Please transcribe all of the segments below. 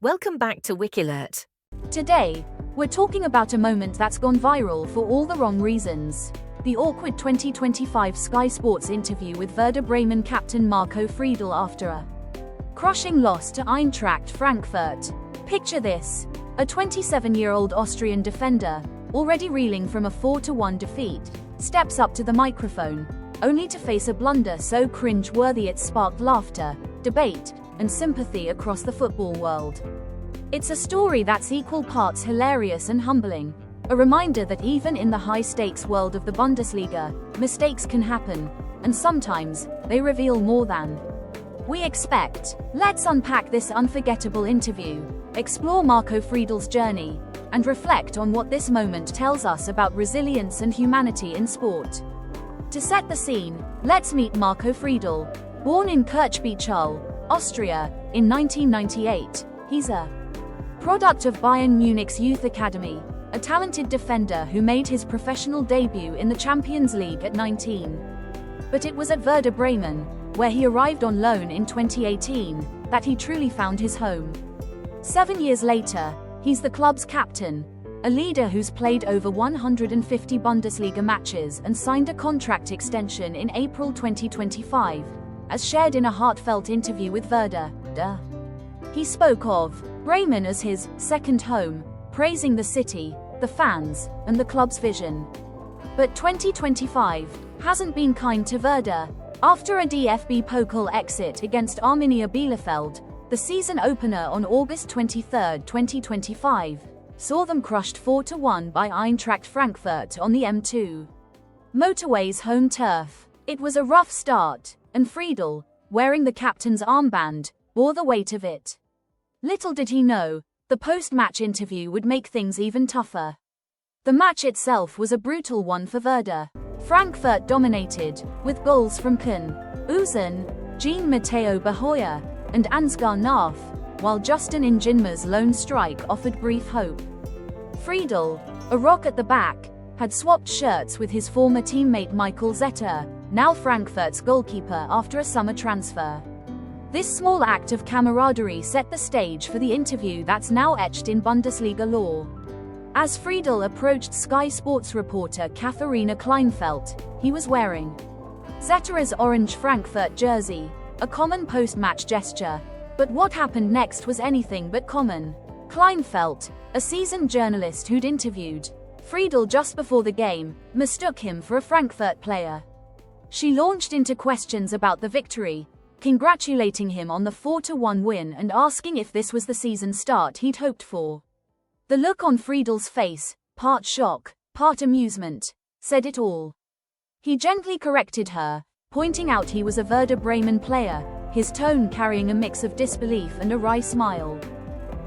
Welcome back to Wikilert. Today, we're talking about a moment that's gone viral for all the wrong reasons. The awkward 2025 Sky Sports interview with Werder Bremen captain Marco Friedl after a crushing loss to Eintracht Frankfurt. Picture this: a 27-year-old Austrian defender, already reeling from a 4-1 defeat, steps up to the microphone, only to face a blunder so cringe-worthy it sparked laughter, debate, and sympathy across the football world. It's a story that's equal parts hilarious and humbling, a reminder that even in the high-stakes world of the Bundesliga, mistakes can happen, and sometimes, they reveal more than we expect. Let's unpack this unforgettable interview, explore Marco Friedl's journey, and reflect on what this moment tells us about resilience and humanity in sport. To set the scene, let's meet Marco Friedl. Born in Kirchbichal, Austria, in 1998, he's a product of Bayern Munich's youth academy, a talented defender who made his professional debut in the Champions League at 19. But it was at Werder Bremen, where he arrived on loan in 2018, that he truly found his home. 7 years later, he's the club's captain, a leader who's played over 150 Bundesliga matches and signed a contract extension in April 2025, as shared in a heartfelt interview with Werder. He spoke of Bremen as his second home, praising the city, the fans, and the club's vision. But 2025 hasn't been kind to Werder. After a DFB Pokal exit against Arminia Bielefeld, the season opener on August 23, 2025, saw them crushed 4-1 by Eintracht Frankfurt on the M2 motorway's home turf. It was a rough start, and Friedl, wearing the captain's armband, bore the weight of it. Little did he know, the post-match interview would make things even tougher. The match itself was a brutal one for Werder. Frankfurt dominated, with goals from Kun, Uzun, Jean-Matteo Bahoya, and Ansgar Naaf, while Justin Injinma's lone strike offered brief hope. Friedl, a rock at the back, had swapped shirts with his former teammate Michael Zetter, now Frankfurt's goalkeeper after a summer transfer. This small act of camaraderie set the stage for the interview that's now etched in Bundesliga lore. As Friedl approached Sky Sports reporter Katharina Kleinfeldt, he was wearing Zetter's orange Frankfurt jersey, a common post-match gesture. But what happened next was anything but common. Kleinfeldt, a seasoned journalist who'd interviewed Friedl just before the game, mistook him for a Frankfurt player. She launched into questions about the victory, congratulating him on the 4-1 win and asking if this was the season start he'd hoped for. The look on Friedl's face, part shock, part amusement, said it all. He gently corrected her, pointing out he was a Werder Bremen player, his tone carrying a mix of disbelief and a wry smile.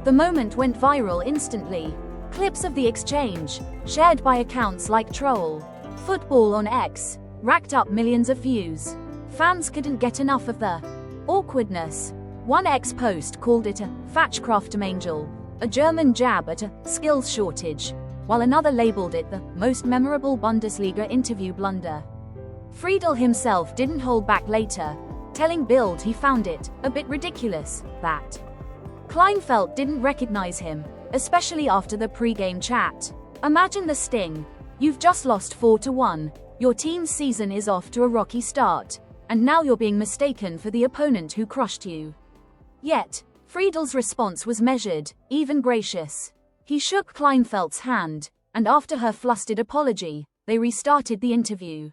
The moment went viral instantly. Clips of the exchange, shared by accounts like Troll Football on X, racked up millions of views. Fans couldn't get enough of the awkwardness. One X-post called it a Fachkraftemangel, a German jab at a skills shortage, while another labeled it the most memorable Bundesliga interview blunder. Friedl himself didn't hold back later, telling Bild he found it a bit ridiculous that Kleinfeldt didn't recognize him, especially after the pre-game chat. Imagine the sting. You've just lost 4-1, your team's season is off to a rocky start, and now you're being mistaken for the opponent who crushed you. Yet, Friedl's response was measured, even gracious. He shook Kleinfeldt's hand, and after her flustered apology, they restarted the interview.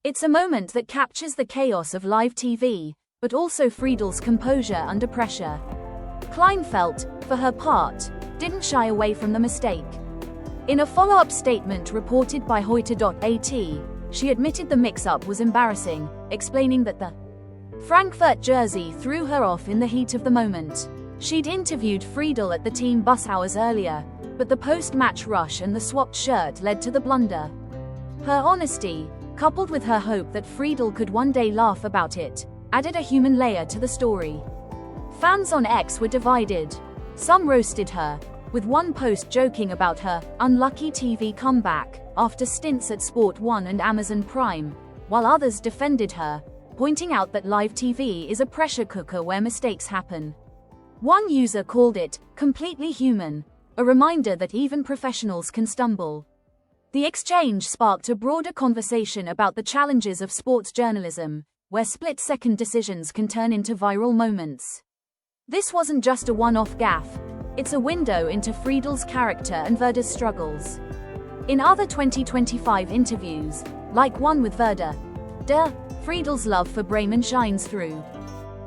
It's a moment that captures the chaos of live TV, but also Friedl's composure under pressure. Kleinfeldt, for her part, didn't shy away from the mistake. In a follow-up statement reported by Heute.at, she admitted the mix-up was embarrassing, explaining that the Frankfurt jersey threw her off in the heat of the moment. She'd interviewed Friedl at the team bus hours earlier, but the post-match rush and the swapped shirt led to the blunder. Her honesty, coupled with her hope that Friedl could one day laugh about it, added a human layer to the story. Fans on X were divided. Some roasted her, with one post joking about her unlucky TV comeback after stints at Sport 1 and Amazon Prime, while others defended her, pointing out that live TV is a pressure cooker where mistakes happen. One user called it completely human, a reminder that even professionals can stumble. The exchange sparked a broader conversation about the challenges of sports journalism, where split-second decisions can turn into viral moments. This wasn't just a one-off gaffe, it's a window into Friedl's character and Werder's struggles. In other 2025 interviews, like one with Werder Friedl's love for Bremen shines through.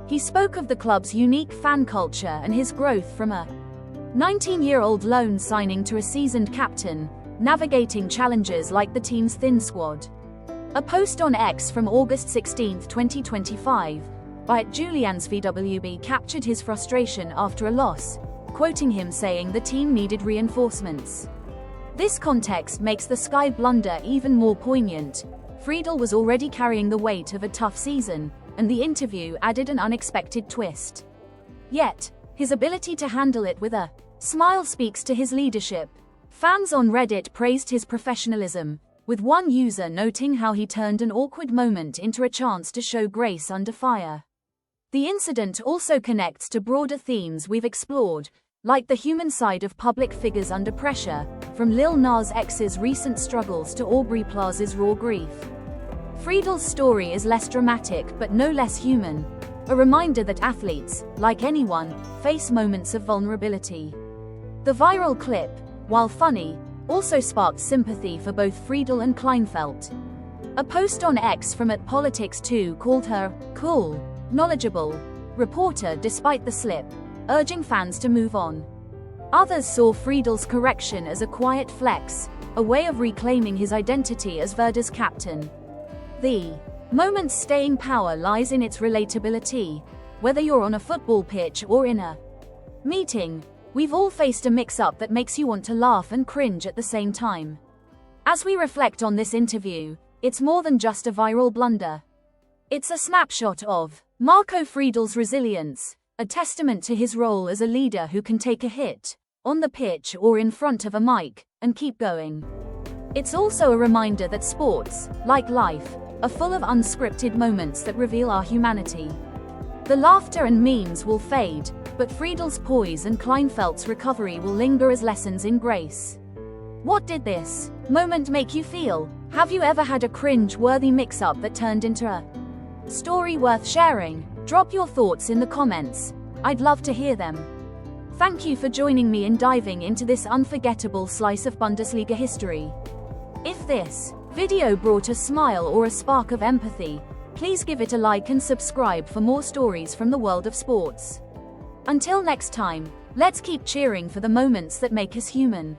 He spoke of the club's unique fan culture and his growth from a 19-year-old loan signing to a seasoned captain, navigating challenges like the team's thin squad. A post on X from August 16, 2025, by @JuliansVWB captured his frustration after a loss, quoting him saying the team needed reinforcements. This context makes the Sky blunder even more poignant. Friedl was already carrying the weight of a tough season, and the interview added an unexpected twist. Yet, his ability to handle it with a smile speaks to his leadership. Fans on Reddit praised his professionalism, with one user noting how he turned an awkward moment into a chance to show grace under fire. The incident also connects to broader themes we've explored, like the human side of public figures under pressure, from Lil Nas X's recent struggles to Aubrey Plaza's raw grief. Friedl's story is less dramatic but no less human, a reminder that athletes, like anyone, face moments of vulnerability. The viral clip, while funny, also sparked sympathy for both Friedl and Kleinfeld. A post on X from @Politics2 called her cool, knowledgeable reporter despite the slip, urging fans to move on. Others saw Friedl's correction as a quiet flex, a way of reclaiming his identity as Werder's captain. The moment's staying power lies in its relatability. Whether you're on a football pitch or in a meeting, we've all faced a mix-up that makes you want to laugh and cringe at the same time. As we reflect on this interview, it's more than just a viral blunder. It's a snapshot of Marco Friedl's resilience, a testament to his role as a leader who can take a hit, on the pitch or in front of a mic, and keep going. It's also a reminder that sports, like life, are full of unscripted moments that reveal our humanity. The laughter and memes will fade, but Friedl's poise and Kleinfeld's recovery will linger as lessons in grace. What did this moment make you feel? Have you ever had a cringe-worthy mix-up that turned into a story worth sharing? Drop your thoughts in the comments. I'd love to hear them. Thank you for joining me in diving into this unforgettable slice of Bundesliga history. If this video brought a smile or a spark of empathy, please give it a like and subscribe for more stories from the world of sports. Until next time, let's keep cheering for the moments that make us human.